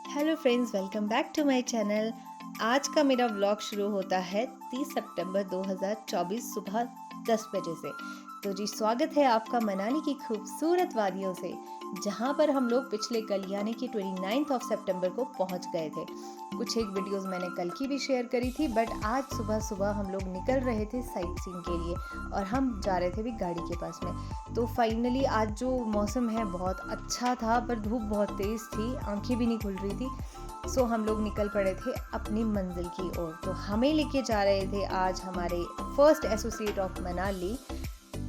Hello friends, welcome back to my channel. आज का मेरा व्लॉग शुरू होता है 30 सितंबर 2024 सुबह 10 बजे से। तो जी स्वागत है आपका मनाली की खूबसूरत वादियों से, जहां पर हम लोग पिछले कल यानी कि 29 सितंबर को पहुंच गए थे। कुछ एक वीडियोस मैंने कल की भी शेयर करी थी, बट आज सुबह सुबह हम लोग निकल रहे थे साइट सीइंग के लिए और हम जा रहे थे भी गाड़ी के पास में। तो फाइनली आज जो मौसम है बहुत अच्छा था, पर धूप बहुत तेज़ थी, आंखें भी नहीं खुल रही थी। सो हम लोग निकल पड़े थे अपनी मंजिल की ओर। तो हमें लेके जा रहे थे आज हमारे फर्स्ट एसोसिएट ऑफ मनाली,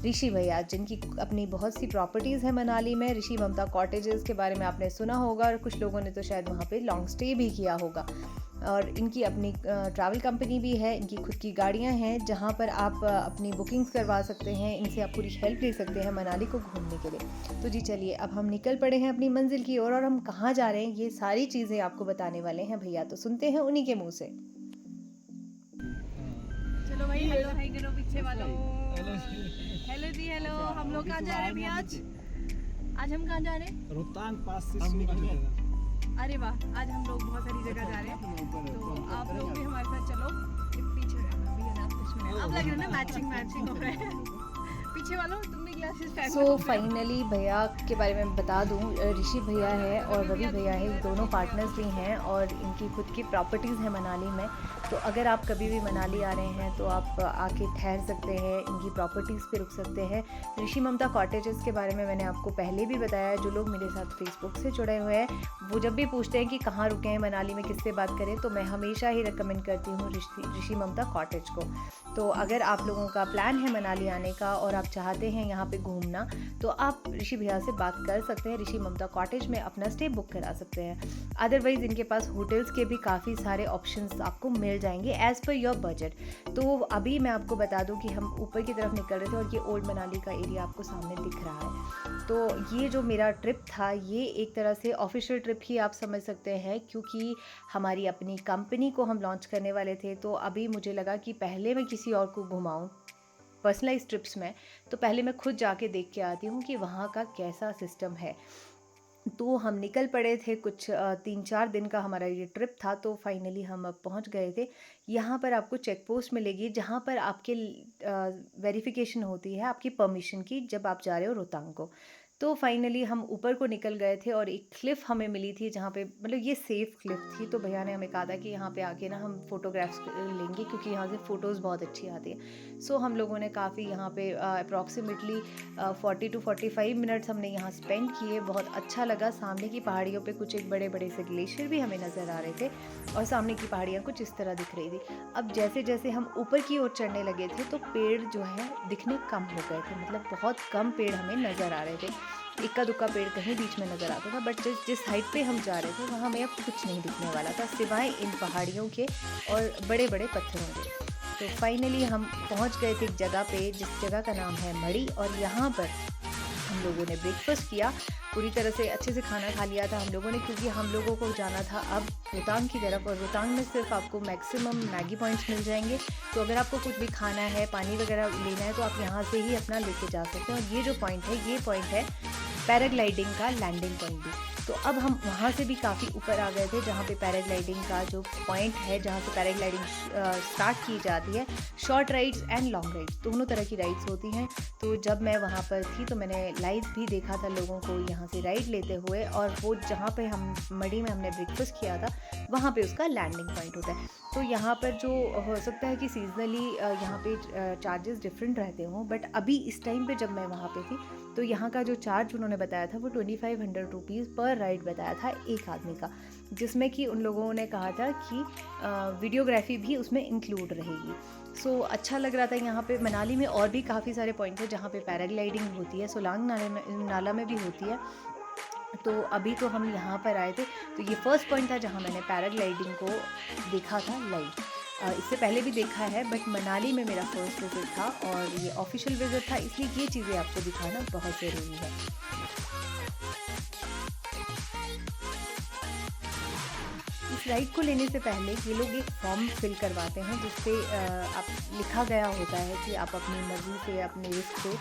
ऋषि भैया, जिनकी अपनी बहुत सी प्रॉपर्टीज़ है मनाली में। ऋषि ममता कॉटेजेस के बारे में आपने सुना होगा और कुछ लोगों ने तो शायद वहाँ पे लॉन्ग स्टे भी किया होगा। और इनकी अपनी ट्रैवल कंपनी भी है, इनकी खुद की गाड़ियाँ हैं जहाँ पर आप अपनी बुकिंग्स करवा सकते हैं, इनसे आप पूरी हेल्प ले सकते हैं मनाली को घूमने के लिए। तो जी चलिए, अब हम निकल पड़े हैं अपनी मंजिल की ओर और हम कहाँ जा रहे हैं ये सारी चीज़ें आपको बताने वाले हैं भैया, तो सुनते हैं उन्हीं के मुँह से। चलो भाई, हेलो हाय करो पीछे वालों। हेलो जी, हेलो। हम लोग कहाँ जा रहे हैं भी आज हम कहाँ जा रहे हैं? रोहतांग पास से शुरू। अरे वाह, आज हम लोग बहुत सारी जगह जा रहे हैं, तो आप लोग भी हमारे साथ चलो। पीछे अब लग रहा है ना मैचिंग हो रहा है। पीछे वालों, तुम भी ग्लासेस पहन सो फाइनली भैया के बारे में बता दूं, ऋषि भैया है और रवि भैया है, ये दोनों पार्टनर्स भी हैं और इनकी खुद की प्रॉपर्टीज़ हैं मनाली में। तो अगर आप कभी भी मनाली आ रहे हैं तो आप आके ठहर सकते हैं, इनकी प्रॉपर्टीज़ पे रुक सकते हैं। ऋषि ममता कॉटेजेस के बारे में मैंने आपको पहले भी बताया। जो लोग मेरे साथ फेसबुक से जुड़े हुए हैं वो जब भी पूछते हैं कि कहाँ रुके हैं मनाली में, किससे बात करें, तो मैं हमेशा ही रिकमेंड करती हूँ ऋषि ममता कॉटेज को। तो अगर आप लोगों का प्लान है मनाली आने का और आप चाहते हैं यहाँ पे घूमना, तो आप ऋषि भैया से बात कर सकते हैं, ऋषि ममता कॉटेज में अपना स्टे बुक करा सकते हैं। अदरवाइज़ इनके पास होटल्स के भी काफ़ी सारे ऑप्शंस आपको मिल जाएंगे एज़ पर योर बजट। तो अभी मैं आपको बता दूं कि हम ऊपर की तरफ निकल रहे थे और ये ओल्ड मनाली का एरिया आपको सामने दिख रहा है। तो ये जो मेरा ट्रिप था, ये एक तरह से ऑफिशियल ट्रिप ही आप समझ सकते हैं, क्योंकि हमारी अपनी कंपनी को हम लॉन्च करने वाले थे। तो अभी मुझे लगा कि पहले मैं किसी और को घुमाऊं पर्सनलाइज ट्रिप्स में, तो पहले मैं खुद जाके देख के आती हूँ कि वहाँ का कैसा सिस्टम है। तो हम निकल पड़े थे, कुछ 3-4 दिन का हमारा ये ट्रिप था। तो फाइनली हम अब पहुँच गए थे। यहाँ पर आपको चेक पोस्ट मिलेगी जहाँ पर आपके वेरिफिकेशन होती है आपकी परमिशन की, जब आप जा रहे हो रोहतांग को। तो फाइनली हम ऊपर को निकल गए थे और एक क्लिफ़ हमें मिली थी जहाँ पे, मतलब ये सेफ़ क्लिफ़ थी। तो भैया ने हमें कहा था कि यहाँ पे आके ना हम फ़ोटोग्राफ्स लेंगे, क्योंकि यहाँ से फ़ोटोज़ बहुत अच्छी आती है। सो हम लोगों ने काफ़ी यहाँ पे अप्रॉक्सीमेटली 40 to 45 मिनट्स हमने यहाँ स्पेंड किए। बहुत अच्छा लगा। सामने की पहाड़ियों पे कुछ एक बड़े बड़े से ग्लेशियर भी हमें नज़र आ रहे थे और सामने की पहाड़ियाँ कुछ इस तरह दिख रही थी। अब जैसे जैसे हम ऊपर की ओर चढ़ने लगे थे तो पेड़ जो है दिखने कम हो गए थे, मतलब बहुत कम पेड़ हमें नज़र आ रहे थे। इक्का दुक्का पेड़ कहीं बीच में नज़र आता था, बट जिस हाइट पे हम जा रहे थे वहाँ हमें अब कुछ नहीं दिखने वाला था सिवाय इन पहाड़ियों के और बड़े बड़े पत्थरों के। तो फाइनली हम पहुँच गए थे एक जगह पे, जिस जगह का नाम है मड़ी, और यहाँ पर हम लोगों ने ब्रेकफास्ट किया। पूरी तरह से अच्छे से खाना खा लिया था हम लोगों ने, क्योंकि हम लोगों को जाना था अब रोहतांग की तरफ, और रोहतांग में सिर्फ आपको मैक्सिमम मैगी पॉइंट्स मिल जाएंगे। तो अगर आपको कुछ भी खाना है, पानी वगैरह लेना है, तो आप यहाँ से ही अपना लेके जा सकते हैं। और ये जो पॉइंट है, ये पॉइंट है पैराग्लाइडिंग का लैंडिंग पॉइंट भी। तो अब हम वहाँ से भी काफ़ी ऊपर आ गए थे, जहाँ पे पैराग्लाइडिंग का जो पॉइंट है, जहाँ से पैराग्लाइडिंग स्टार्ट की जाती है। Short rides and long rides दोनों तरह की राइड्स होती हैं। तो जब मैं वहाँ पर थी तो मैंने लाइव भी देखा था लोगों को यहाँ से राइड लेते हुए, और वो जहाँ पे हम मड़ी में हमने ब्रेकफास्ट किया था वहाँ पे उसका लैंडिंग पॉइंट होता है। तो यहाँ पर जो हो सकता है कि सीजनली यहाँ पे चार्जेस डिफरेंट रहते हों, बट अभी इस टाइम पे जब मैं वहाँ पे थी तो यहाँ का जो चार्ज उन्होंने बताया था वो 2500 रुपीज़ पर राइड बताया था एक आदमी का, जिसमें कि उन लोगों ने कहा था कि वीडियोग्राफी भी उसमें इंक्लूड रहेगी। सो अच्छा लग रहा था। यहाँ पे मनाली में और भी काफ़ी सारे पॉइंट हैं जहाँ पे पैराग्लाइडिंग होती है, सोलांग नाला में भी होती है। तो अभी तो हम यहाँ पर आए थे, तो ये फर्स्ट पॉइंट था जहाँ मैंने पैराग्लाइडिंग को देखा था लाइव। इससे पहले भी देखा है, बट मनाली में मेरा फर्स्ट विज़िट था और ये ऑफिशियल विज़िट था, इसलिए ये चीज़ें आपको दिखाना बहुत ज़रूरी है। इस राइड को लेने से पहले ये लोग एक फॉर्म फिल करवाते हैं, जिस पे आप लिखा गया होता है कि आप अपनी मर्ज़ी से, अपने रिस्क से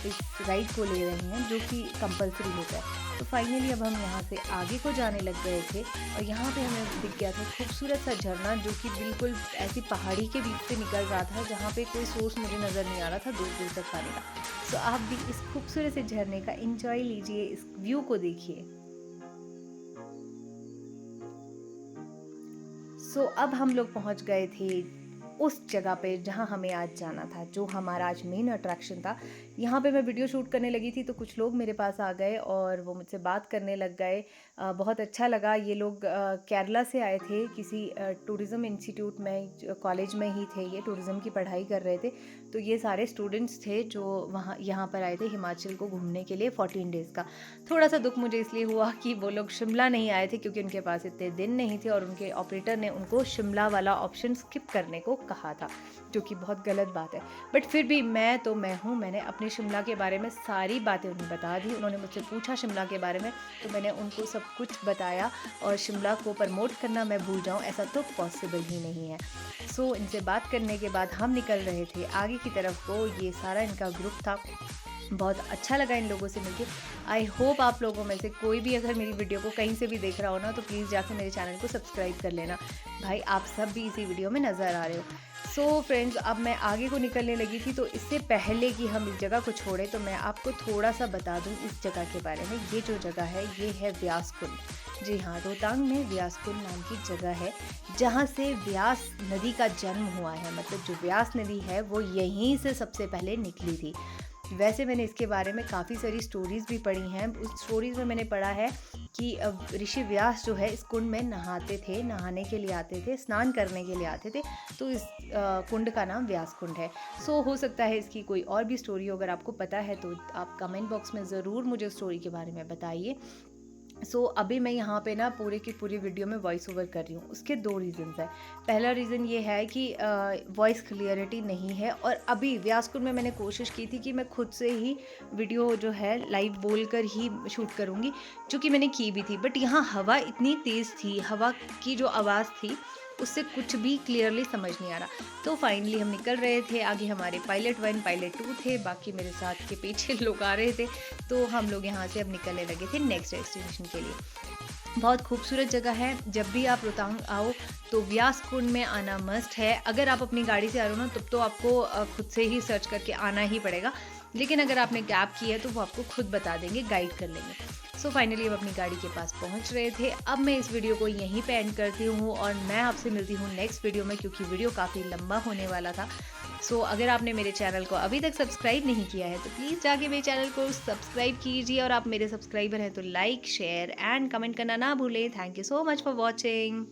इस राइड को ले रहे हैं, जो कि कंपलसरी होता है। तो फाइनली अब हम यहाँ से आगे को जाने लग गए थे और यहाँ पे हमें दिख गया था खूबसूरत सा झरना जो कि बिल्कुल ऐसी पहाड़ी के बीच से निकल रहा था, जहाँ पे कोई सोर्स मुझे नज़र नहीं आ रहा था दूर दूर तक पानी का। तो आप भी इस खूबसूरत से झरने का एंजॉय लीजिए, इस व्यू को देखिए। सो अब हम लोग पहुँच गए थे उस जगह पे जहाँ हमें आज जाना था, जो हमारा आज मेन अट्रैक्शन था। यहाँ पे मैं वीडियो शूट करने लगी थी तो कुछ लोग मेरे पास आ गए और वो मुझसे बात करने लग गए। बहुत अच्छा लगा। ये लोग केरला से आए थे, किसी टूरिज़्म इंस्टीट्यूट में, कॉलेज में ही थे, ये टूरिज़्म की पढ़ाई कर रहे थे। तो ये सारे स्टूडेंट्स थे जो वहाँ यहाँ पर आए थे हिमाचल को घूमने के लिए 14 डेज़ का। थोड़ा सा दुख मुझे इसलिए हुआ कि वो लोग शिमला नहीं आए थे क्योंकि उनके पास इतने दिन नहीं थे और उनके ऑपरेटर ने उनको शिमला वाला ऑप्शन स्किप करने को कहा था, जो कि बहुत गलत बात है। बट फिर भी मैं हूँ, मैंने अपने शिमला के बारे में सारी बातें उन्हें बता दी। उन्होंने मुझसे पूछा शिमला के बारे में तो मैंने उनको सब कुछ बताया, और शिमला को प्रमोट करना मैं भूल जाऊँ ऐसा तो पॉसिबल ही नहीं है। सो इनसे बात करने के बाद हम निकल रहे थे आगे की तरफ को। ये सारा इनका ग्रुप था। बहुत अच्छा लगा इन लोगों से मिलके। आई होप आप लोगों में से कोई भी अगर मेरी वीडियो को कहीं से भी देख रहा हो ना, तो प्लीज़ जाके मेरे चैनल को सब्सक्राइब कर लेना। भाई आप सब भी इसी वीडियो में नज़र आ रहे हो। सो फ्रेंड्स, अब मैं आगे को निकलने लगी थी, तो इससे पहले कि हम इस जगह को छोड़ें तो मैं आपको थोड़ा सा बता दूं इस जगह के बारे में। ये जो जगह है ये है व्यास कुंड। जी हाँ, रोहतांग में व्यास कुंड नाम की जगह है जहाँ से व्यास नदी का जन्म हुआ है। मतलब जो व्यास नदी है वो यहीं से सबसे पहले निकली थी। वैसे मैंने इसके बारे में काफ़ी सारी स्टोरीज़ भी पढ़ी हैं। उस स्टोरीज़ में मैंने पढ़ा है कि ऋषि व्यास जो है इस कुंड में नहाते थे, नहाने के लिए आते थे, स्नान करने के लिए आते थे, तो इस कुंड का नाम व्यास कुंड है। सो हो सकता है इसकी कोई और भी स्टोरी हो, अगर आपको पता है तो आप कमेंट बॉक्स में ज़रूर मुझे स्टोरी के बारे में बताइए। सो अभी मैं यहाँ पे ना पूरे की पूरी वीडियो में वॉइस ओवर कर रही हूँ। उसके 2 रीज़न्स हैं। पहला रीज़न ये है कि वॉइस क्लियरिटी नहीं है, और अभी व्यासकुंड में मैंने कोशिश की थी कि मैं खुद से ही वीडियो जो है लाइव बोलकर ही शूट करूँगी, जो कि मैंने की भी थी। बट यहाँ हवा इतनी तेज़ थी, हवा की जो आवाज़ थी उससे कुछ भी क्लियरली समझ नहीं आ रहा। तो फाइनली हम निकल रहे थे। आगे हमारे पायलट 1 पायलट 2 थे, बाकी मेरे साथ के पीछे लोग आ रहे थे। तो हम लोग यहाँ से अब निकलने लगे थे नेक्स्ट डेस्टिनेशन के लिए। बहुत खूबसूरत जगह है। जब भी आप रोहतांग आओ तो व्यास कुंड में आना मस्ट है। अगर आप अपनी गाड़ी से आ रहे हो ना, तब तो आपको खुद से ही सर्च करके आना ही पड़ेगा, लेकिन अगर आपने कैब की है तो वो आपको खुद बता देंगे, गाइड कर लेंगे। सो फाइनली अब अपनी गाड़ी के पास पहुंच रहे थे। अब मैं इस वीडियो को यहीं पे एंड करती हूँ और मैं आपसे मिलती हूँ नेक्स्ट वीडियो में, क्योंकि वीडियो काफ़ी लंबा होने वाला था। सो अगर आपने मेरे चैनल को अभी तक सब्सक्राइब नहीं किया है तो प्लीज़ जाके मेरे चैनल को सब्सक्राइब कीजिए, और आप मेरे सब्सक्राइबर हैं तो लाइक, शेयर एंड कमेंट करना ना भूलें। Thank you so much for watching.